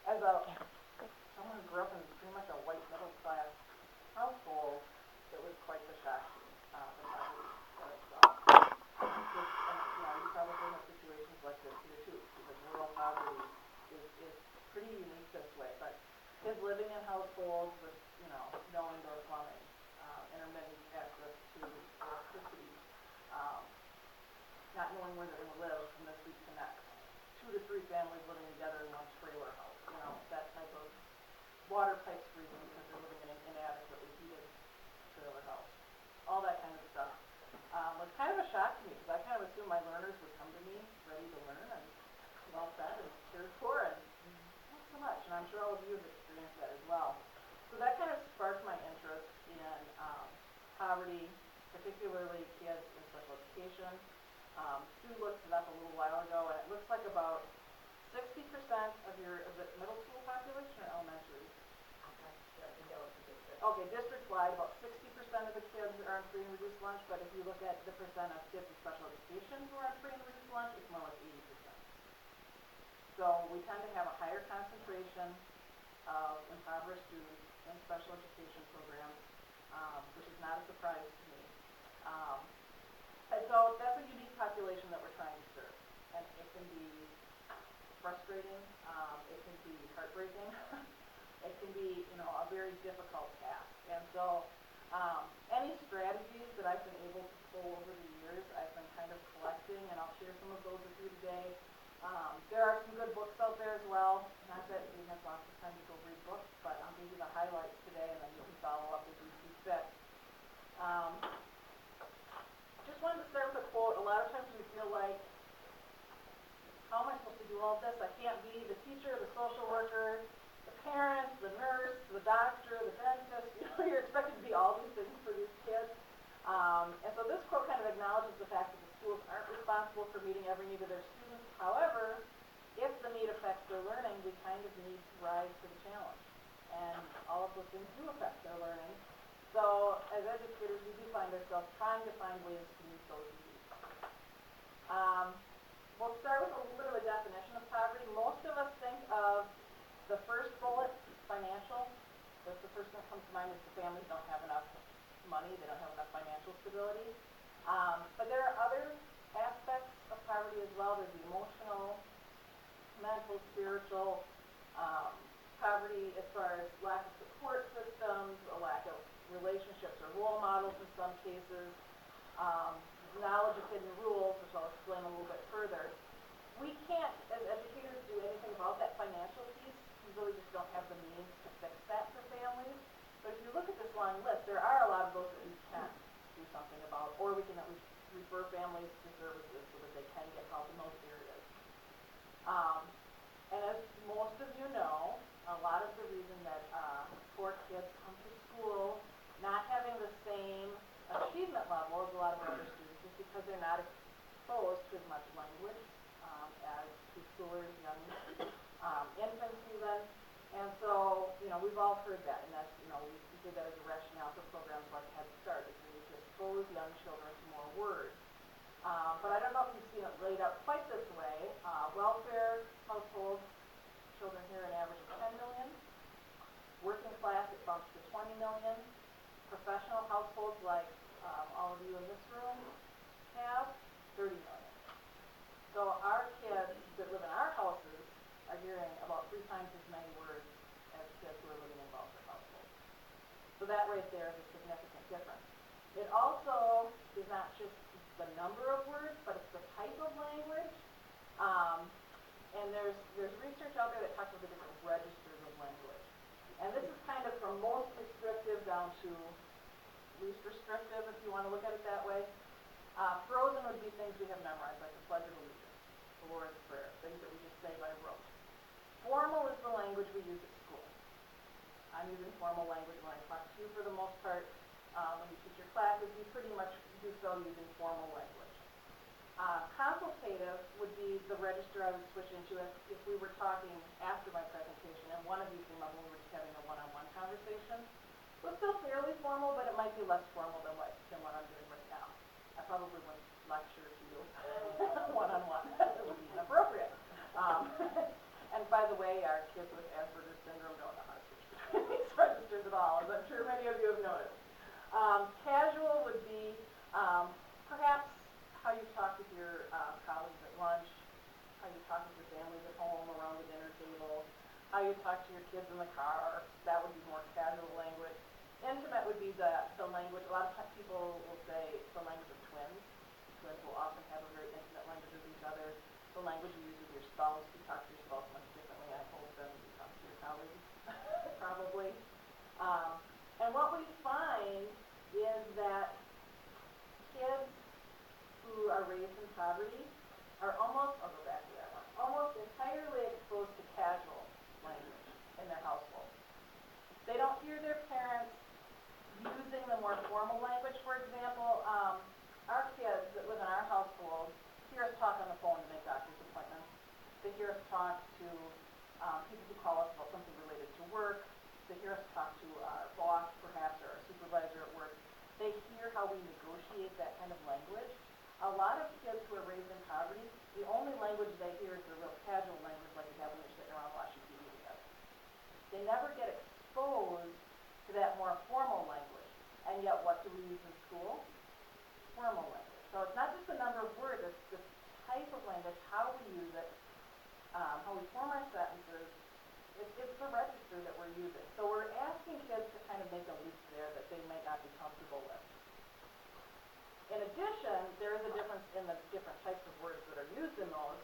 as someone who grew up in pretty much a white middle class household, it was quite the shock to me, the poverty that I saw. And you probably have situations like this here too, because rural poverty is pretty unique this way. But kids living in households with, no indoor plumbing, intermittent access to electricity, not knowing where they're going to live from this week to next. 2 to 3 families living together in one trailer house, that type of water pipes freezing because they're living in an inadequately heated trailer house. All that kind of stuff was kind of a shock to me because I kind of assumed my learners would come to me ready to learn and well fed and cared for, and not so much. And I'm sure all of you have experienced that as well. So that kind of sparked my interest in poverty, particularly kids in special education. Sue looked it up a little while ago, and it looks like about 60% of your, is it middle school population or elementary? Okay, district-wide, about 60% of the kids are on free and reduced lunch, but if you look at the percent of kids in special education who are on free and reduced lunch, it's more like 80%. So we tend to have a higher concentration of impoverished students in special education programs, which is not a surprise to me. And so that's a unique population that we're trying to serve. And it can be frustrating, it can be heartbreaking, it can be, a very difficult task. And so any strategies that I've been able to pull over the years, I've been kind of collecting, and I'll share some of those with you today. There are some good books out there as well. Not that we have lots of time to go read books, but I'll give you the highlights today, and then you can follow up as you see fit. Just wanted to start with a quote. A lot of times we feel like, how am I supposed to do all this? I can't be the teacher, the social worker, the parent, the nurse, the doctor, the dentist. You're expected to be all these things for these kids. And so this quote kind of acknowledges the fact that the schools aren't responsible for meeting every need of their students. However, if the need affects their learning, we kind of need to rise to the challenge. And all of those things do affect their learning. So as educators, we do find ourselves trying to find ways to meet those needs. We'll start with a little bit of a definition of poverty. Most of us think of the first bullet, financial. That's the first thing that comes to mind is the families don't have enough money, they don't have enough financial stability. But there are other aspects of poverty as well. There's the emotional, mental, spiritual, poverty as far as lack of support systems, a lack of relationships or role models in some cases, knowledge of hidden rules, which I'll explain a little bit further. We can't, as educators, do anything about that financial piece. We really just don't have the means to fix that for families. But if you look at this long list, there are a lot of those that we can do something about, or we can at least refer families to services so that they can get help in those areas. And as most of you know, a lot of the reason that poor kids come to school not having the same achievement level as a lot of our other students is because they're not exposed to as much language as preschoolers, young infants even. And so, we've all heard that, and that's, we did that as a rationale for programs like Head Start, is really to expose young children to more words. But I don't know if you've seen it laid out quite this way. Welfare households, children here an average of 10 million. Working class, it bumps to 20 million. Professional households like all of you in this room have 30 million. So our kids that live in our houses are hearing about 3 times as many words as kids who are living in welfare households. So that right there is a significant difference. It also is not just the number of words, but it's the type of language. And there's research out there that talks about the different registers of language. And this is kind of from most restrictive down to least restrictive, if you want to look at it that way. Frozen would be things we have memorized, like the Pledge of Allegiance, the Lord's Prayer, things that we just say by rote. Formal is the language we use at school. I'm using formal language when I talk to you for the most part. When you teach your classes, you pretty much do so using formal language. Consultative would be the register I would switch into if we were talking after my presentation and one of you came up and we were just having a one-on-one conversation. So it's still fairly formal, but it might be less formal than what I'm doing right now. I probably wouldn't lecture to you one-on-one. That would be inappropriate. And by the way, our kids with Asperger's syndrome don't know how to switch between these registers at all, as I'm sure many of you have noticed. Casual would be perhaps how you talk with your colleagues at lunch, how you talk with your families at home around the dinner table, how you talk to your kids in the car. That would be more casual language. Intimate would be the language. A lot of times people will say the language of twins. Twins will often have a very intimate language with each other. The language you use with your spouse, you talk to your spouse much differently, I hope, than you talk to your colleagues, probably. And what we find is that kids who are raised in poverty are almost, I'll go back to that one, almost entirely exposed to casual language in their household. They don't hear their parents using the more formal language. For example, our kids that live in our household hear us talk on the phone to make doctor's appointments. They hear us talk to people who call us about something related to work. They hear us talk to our boss, perhaps, or our supervisor at work. They hear how we negotiate that kind of language. A lot of kids who are raised in poverty, the only language they hear is the real casual language like you have when you're sitting around watching TV together. They never get exposed to that more formal language. And yet, what do we use in school? Formal language. So it's not just the number of words, it's the type of language, how we use it, how we form our sentences. It's the register that we're using. So we're asking kids to kind of make a leap there that they might not be comfortable with. In addition, there is a difference in the different types of words that are used in those,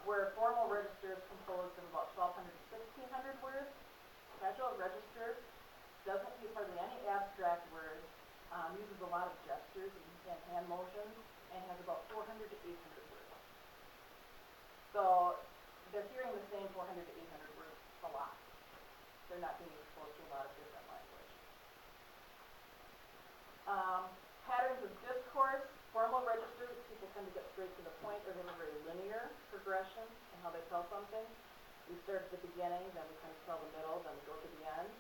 where formal register is composed of about 1,200 to 1,600 words. Casual register doesn't use hardly any abstract words, uses a lot of gestures and hand motions, and has about 400 to 800 words. So they're hearing the same 400 to 800 words a lot. They're not being exposed to a lot of different language. Patterns of discourse, formal registers, people tend to get straight to the point, or they have a very linear progression in how they tell something. We start at the beginning, then we kind of tell the middle, then we go to the end.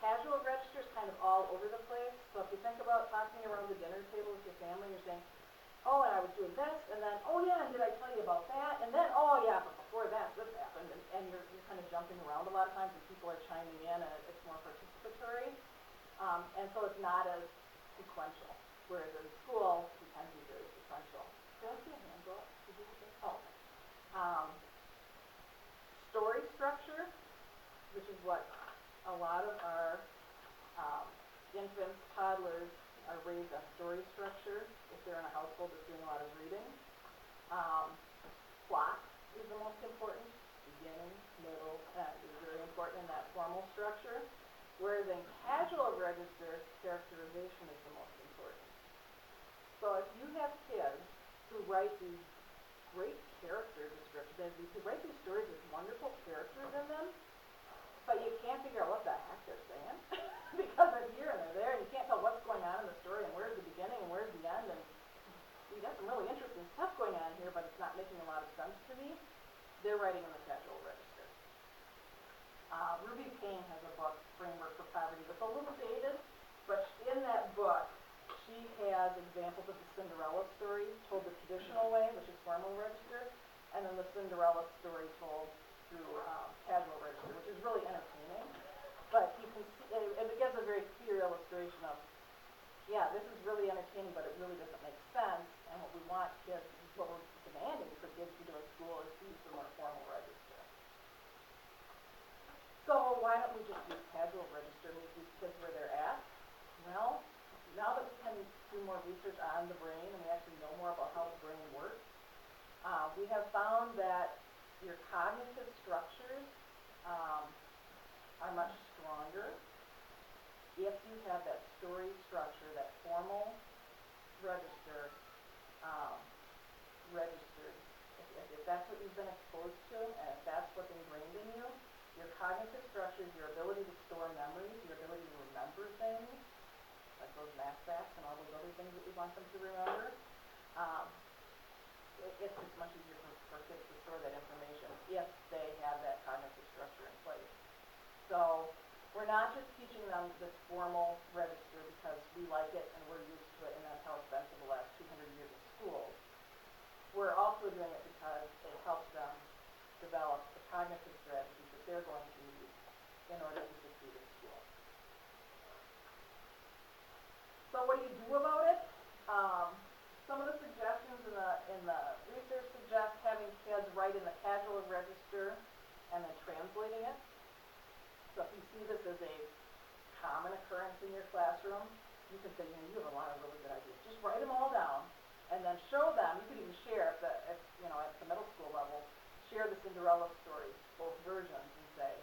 Casual registers kind of all over the place. So if you think about talking around the dinner table with your family, you're saying, oh, and I was doing this, and then, oh yeah, and did I tell you about that? And then, oh yeah, but before that, this happened. And you're kind of jumping around a lot of times, and people are chiming in, and it's more participatory. And so it's not as sequential. Whereas in school, we tend to be very sequential. Did I see a hand go up? Did you see? Oh. Story structure, which is what a lot of our infants, toddlers are raised on story structure if they're in a household that's doing a lot of reading. Plot is the most important. Beginning, middle, end is very important in that formal structure. Whereas in casual register, characterization is the most important. So if you have kids who write these great character descriptions, who write these stories with wonderful characters in them, but you can't figure out what the heck they're saying because they're here and they're there, and you can't tell what's going on in the story and where's the beginning and where's the end, and we got some really interesting stuff going on here, but it's not making a lot of sense to me. They're writing in the casual register. Ruby Payne has a book, Framework for Poverty, that's a little dated, but in that book, she has examples of the Cinderella story told the traditional way, which is formal register, and then the Cinderella story told through casual register, which is really entertaining. But you can see, it gives a very clear illustration of, yeah, this is really entertaining, but it really doesn't make sense. And what we want kids, what we're demanding for kids to do in school is to use the more formal register. So why don't we just use casual register and meet these kids where they're at? Well, now that we can do more research on the brain and we actually know more about how the brain works, we have found that your cognitive structures are much stronger if you have that story structure, that formal register registered. If that's what you've been exposed to, and if that's what's ingrained in you, your cognitive structures, your ability to store memories, your ability to remember things, like those math facts and all those other things that we want them to remember, it's just much easier for kids to store that information if they have that cognitive structure in place. So we're not just teaching them this formal register because we like it and we're used to it and that's how it's been for the last 200 years of school. We're also doing it because it helps them develop the cognitive strategies that they're going to use in order to succeed in school. So what do you do about it? Some of the suggestions in the research suggest having kids write in the casual register and then translating it. So if you see this as a common occurrence in your classroom, you can say, you have a lot of really good ideas. Just write them all down and then show them. You could even share at the middle school level, share the Cinderella stories, both versions, and say,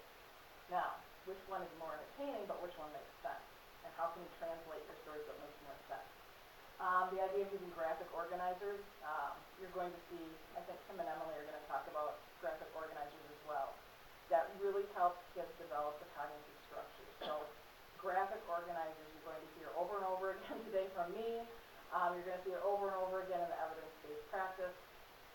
now, which one is more entertaining, but which one makes sense? And how can you translate your stories that makes more sense? The idea of using graphic organizers, you're going to see, I think Kim and Emily are going to talk about graphic organizers as well. That really helps kids develop the cognitive structure. So graphic organizers you're going to hear over and over again today from me. You're going to see it over and over again in the evidence-based practice.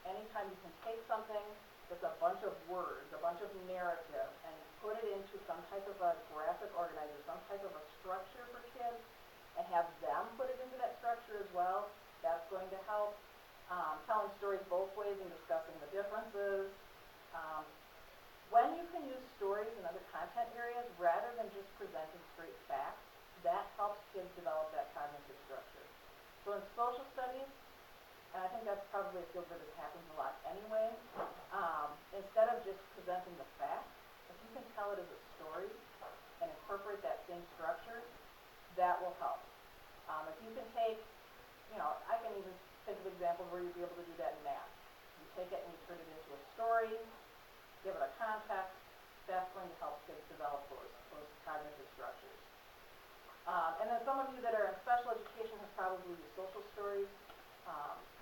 Anytime you can take something that's a bunch of words, a bunch of narrative, and put it into some type of a graphic organizer, some type of a structure for kids, and have them put it into that structure as well, that's going to help. Telling stories both ways and discussing the differences. When you can use stories in other content areas rather than just presenting straight facts, that helps kids develop that cognitive structure. So in social studies, and I think that's probably a field where this happens a lot anyway, instead of just presenting the facts, if you can tell it as a story and incorporate that same structure, that will help. If you can take, I can even think of examples where you'd be able to do that in math. You take it and you turn it into a story, give it a context, that's going to help kids develop those cognitive structures. And then some of you that are in special education have probably used social stories,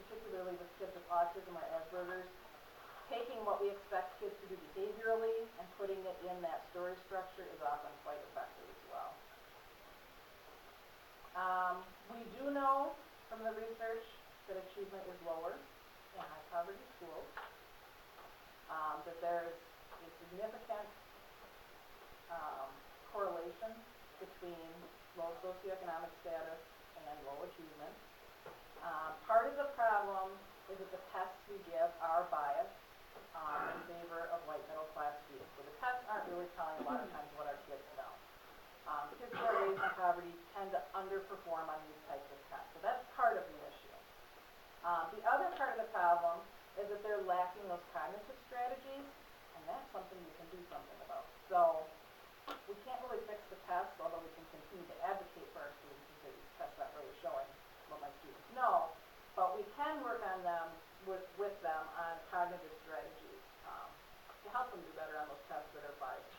particularly with kids with autism or Asperger's. Taking what we expect kids to do behaviorally and putting it in that story structure is often quite effective as well. We do know from the research that achievement is lower in high poverty schools, that there is a significant correlation between low socioeconomic status and low achievement. Part of the problem is that the tests we give are biased in favor of white middle class students. So the tests aren't really telling a lot of times what our kids know. Kids who are raised in poverty tend to underperform on these types of tests. So that's part of the issue. The other part of the problem is that they're lacking those cognitive strategies, and that's something we can do something about. So we can't really fix the tests, although we can continue to advocate for our students and say these tests aren't really showing what my students know, but we can work on them with them on cognitive strategies to help them do better on those tests that are biased.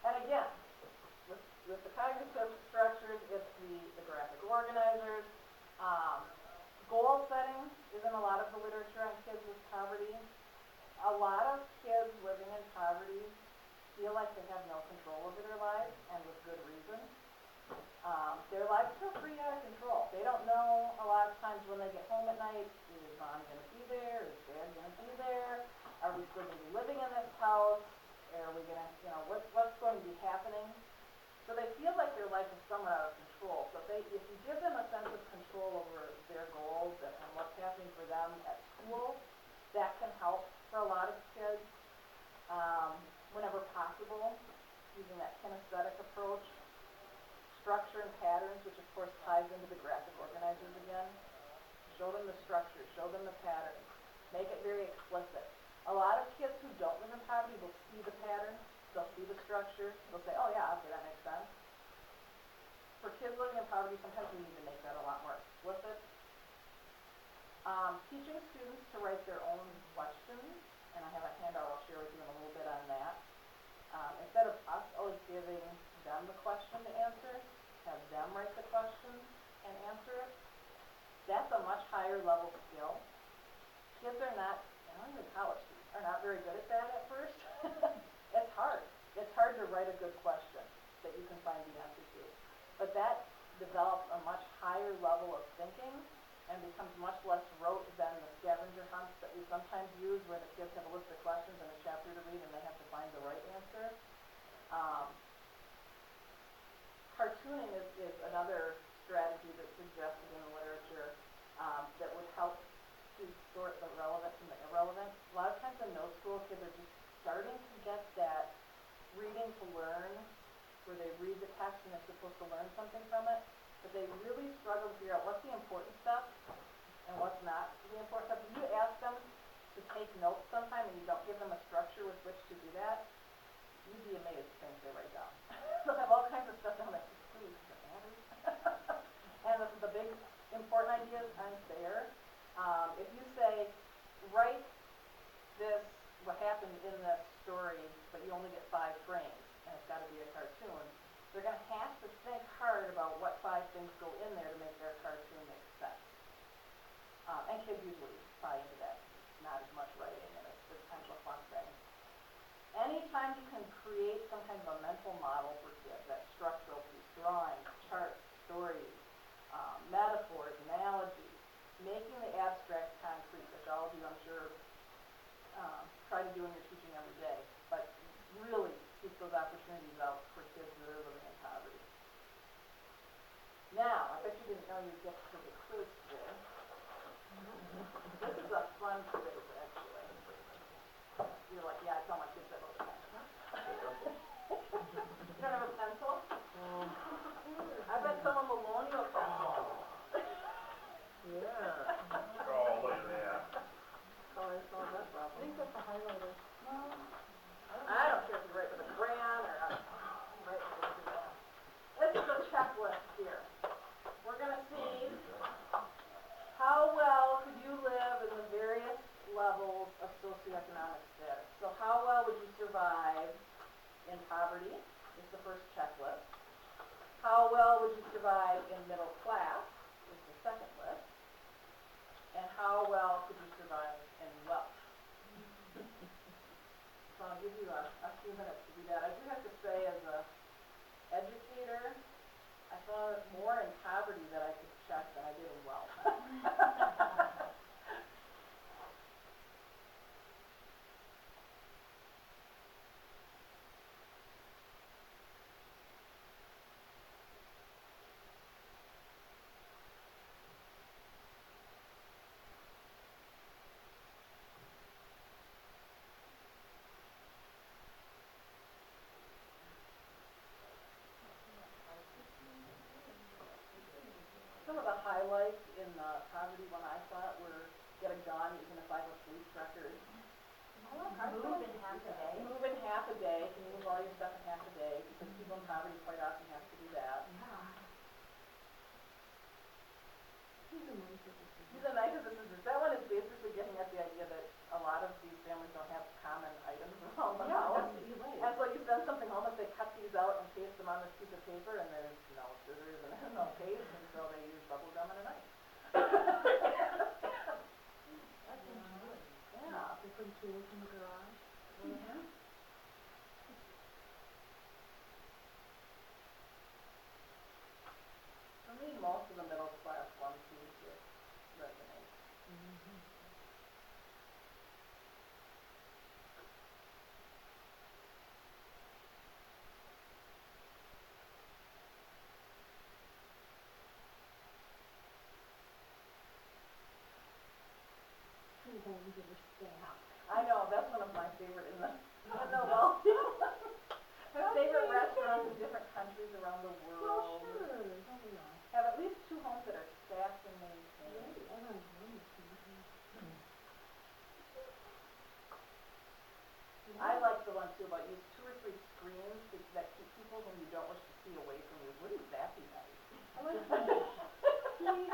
And again, with the cognitive structures, it's the graphic organizers. Goal setting is in a lot of the literature on kids with poverty. A lot of kids living in poverty feel like they have no control over their lives, and with good reason. Their lives feel pretty out of control. They don't know a lot of times when they get home at night, is mom going to be there? Is dad going to be there? Are we still going to be living in this house? Are we going to, what's going to be happening? So they feel like their life is somewhat out of control. So if you give them a sense of control over their goals and what's happening for them at school, that can help for a lot of kids. Whenever possible, using that kinesthetic approach. Structure and patterns, which of course ties into the graphic organizers again. Show them the structure, show them the patterns. Make it very explicit. A lot of kids who don't live in poverty will see the pattern, they'll see the structure, they'll say, oh yeah, okay, that makes sense. For kids living in poverty, sometimes we need to make that a lot more explicit. Teaching students to write their own questions, and I have a handout I'll share with you in a little bit on that. Instead of us always giving them the question to answer, have them write the question and answer it. That's a much higher level skill. Kids are not, even college students, are not very good at that at first. It's hard. It's hard to write a good question that you can find the answer to. But that develops a much higher level of thinking and becomes much less rote than the scavenger hunts that we sometimes use where the kids have a list of questions and a chapter to read and they have to find the right answer. Cartooning is another strategy that's suggested in the literature that would help to sort the relevant from the irrelevant. A lot of times kids are just starting to get that reading to learn, where they read the text and they're supposed to learn something from it, but they really struggle to figure out what's the important stuff and what's not the important stuff. If you ask them to take notes sometime and you don't give them a structure with which to do that, you'd be amazed at things they write down. They'll have all kinds of stuff down there. Ooh, does it matter? And the big important ideas aren't there. If you say, write this, what happened in this story, but you only get 5 frames, and it's got to be a cartoon, they're going to have to think hard about what 5 things go in there to make their cartoon make sense. And kids usually buy into that. It's not as much writing, and it's kind of a fun thing. Anytime you can create some kind of a mental model for kids, that structural piece, drawings, charts, stories, metaphors, analogies, making the abstract concrete, which all of you, I'm sure, try to do in your teaching every day, but really keep those opportunities out for kids that are living in poverty. Now, I bet you didn't know you'd get to the quiz today. This is a fun quiz, actually. You're like, yeah, I tell my kids that all the time. You don't have a pencil? I bet someone will loan you a pencil. Yeah. Oh, look at that. Oh, I saw that problem. I think that's a highlighter. No. I don't care if you write with a crayon or write with a pencil. This is a checklist here. We're going to see how well could you live in the various levels of socioeconomic status. So how well would you survive in poverty is the first checklist. How well would you survive in middle class is the second list. And how well could you survive in wealth? So I'll give you a few minutes to do that. I do have to say, as an educator, I found more in poverty that I could check than I did in wealth. Some of the highlights in the poverty one I thought were get a gun using a 503 record. Move in half a day. Move in half a day. Can you move all your stuff in half a day? Because people in poverty quite often have to do that. These are nice decisions. These are nice decisions. That one is basically getting at the idea that a lot of these families don't have common items around the house. And so you send something home and they cut these out and paste them on this piece of paper, and there's no scissors and no paste, and so they use bubble gum and a knife. That's ingenuity. Yeah. Different tools in the garage. Mm-hmm. For me, most of the middle class ones seem to resonate. Mm-hmm. Two homes that are stacked. I know, that's one of my favorite in the wealthy. My favorite restaurants in different countries around the world. Well, sure. Oh, yeah. Have at least 2 homes that are staffed and maintained. I don't know. I like the one too about use 2 or 3 screens that keep people whom you don't wish to see away from you. Wouldn't that be nice? I like that. Please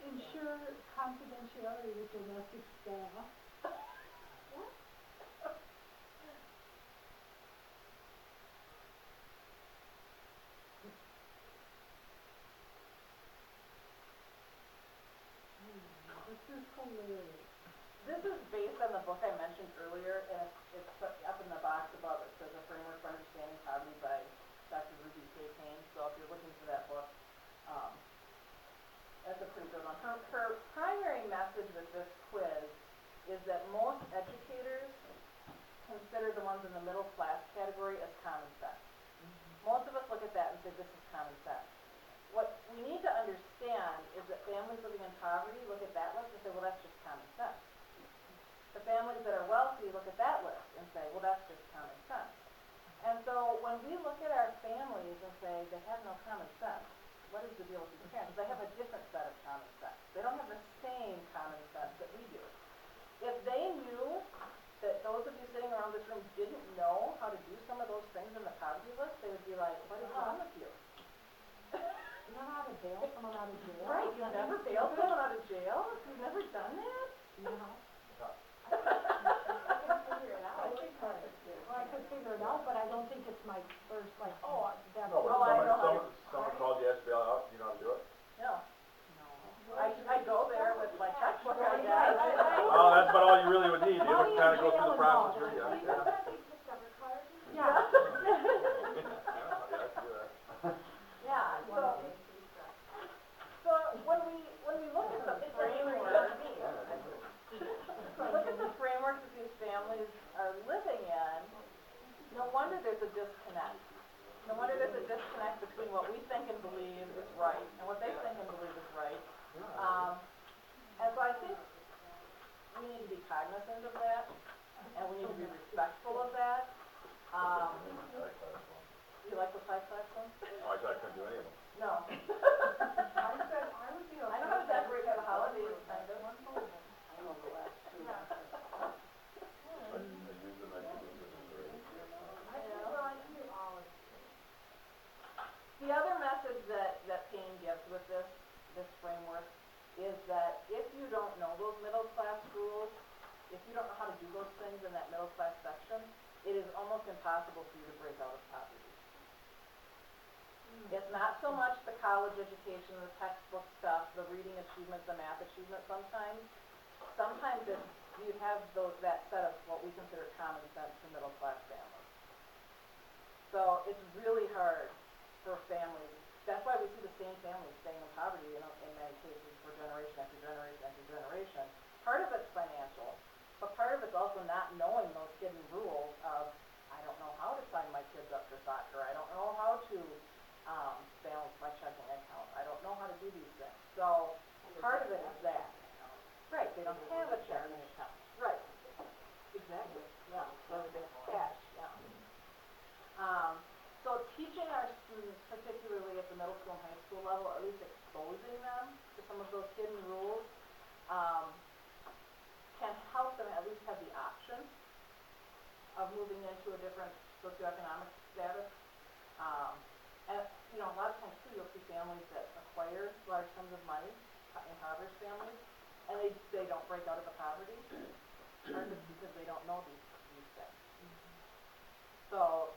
ensure confidentiality with domestic staff. What? This is hilarious. This is based on the book I mentioned earlier, and it's up in the box above. It says A Framework for Understanding Poverty by Dr. Ruby K. Payne. So if you're looking for that book, that's a pretty good one. Her primary message with this quiz is that most educators consider the ones in the middle class category as common sense. Most of us look at that and say this is common sense. What we need to understand is that families living in poverty look at that list and say, well, that's just common sense. The families that are wealthy look at that list and say, well, that's just common sense. And so when we look at our families and say they have no common sense, what is the deal with these parents? They have a different set of common sense. They don't have the same common sense that we do. If they knew that those of you sitting around this room didn't know how to do some of those things in the poverty list, they would be like, what is wrong with you? You know how to bail someone out of jail? Right, you've never bailed someone out of jail? You've never done that? No. I can figure it out. Well, I could figure it out, but I don't think it's my first, like, oh, that's. No, but Oh, I know how someone called you, asked to bail out, you know how to do it? No. No. I go there with my checkbook, I Right, guess. right. Well, that's about all you really would need, you would Money kinda and go through jail the process, involved. yeah. Do you Yeah. have these Discover cards? Yeah, Yeah. I can do that. Yeah, so when we look at the framework, look at the framework that these families are living in, no wonder there's a disconnect. No wonder there's a disconnect between what we think and believe is right and what they think and believe is right. And so I think we need to be cognizant of that, and we need to be respectful of that. You like the 5 class one? Oh, I thought I couldn't do any of them. No. I said, I would be okay. I know how to decorate for the holidays, kind of. I know the last two. I use them, I can use them, it's great. The other message that Payne gives with this framework is that if you don't know those middle class rules, if you don't know how to do those things in that middle class section, it is almost impossible for you to break out of poverty. It's not so much the college education, the textbook stuff, the reading achievement, the math achievement sometimes. Sometimes it's you have that set of what we consider common sense for middle class families. So it's really hard for families. That's why we see the same families staying in poverty, in many cases for generation after generation after generation. Part of it's financial, but part of it's also not knowing those hidden rules of, I don't know how to sign my kids up for soccer. I don't know how to balance my checking account. I don't know how to do these things. So part of it is that. Right, they don't have a checking account. Right. Exactly. Yeah. So they have cash. Yeah. So teaching our students, particularly at the middle school and high school level, at least exposing them to some of those hidden rules, can help them at least have the option of moving into a different socioeconomic status. And, you know, a lot of times too, you'll see families that acquire large sums of money, impoverished families, and they don't break out of the poverty, part of it's because they don't know these things. So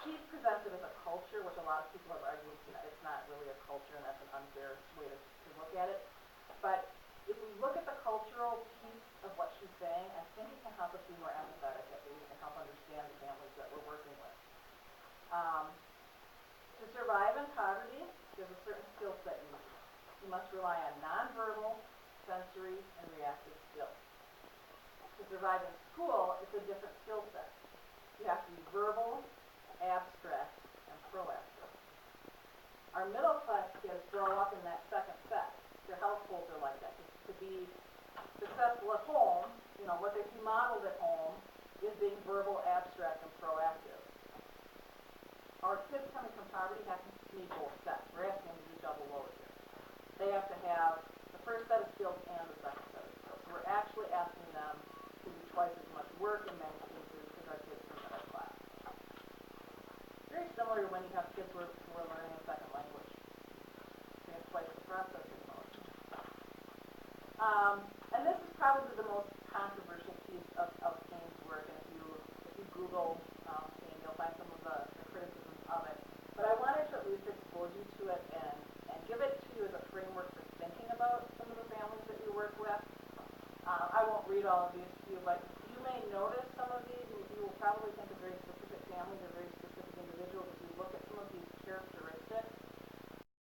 she's presented as a culture, which a lot of people have argued it's not really a culture, and that's an unfair way to look at it. But if we look at the cultural piece of what she's saying, I think it can help us be more empathetic, at least, and help understand the families that we're working with. To survive in poverty, there's a certain skill set you need. You must rely on nonverbal, sensory, and reactive skills. To survive in school, it's a different skill set. You have to be verbal, abstract, and proactive. Our middle class kids grow up in that second set. Their households are like that. To be successful at home, you know, what they see modeled at home is being verbal, abstract, and proactive. Our kids coming from poverty have to need both sets. We're asking them to do double load here. They have to have the first set of skills and the second set of skills. So we're actually asking them to do twice as much work in many cases as our kids from middle class. Very similar to when you have kids who are learning a second language. They have twice the processing mode. And this is probably the most controversial piece of Payne's work. And if you Google Payne, you'll find some of the criticisms of it. But I wanted to at least expose you to it and give it to you as a framework for thinking about some of the families that you work with. I won't read all of these to you, but you may notice some of these. You will probably think of very specific families or very specific individuals if you look at some of these characteristics.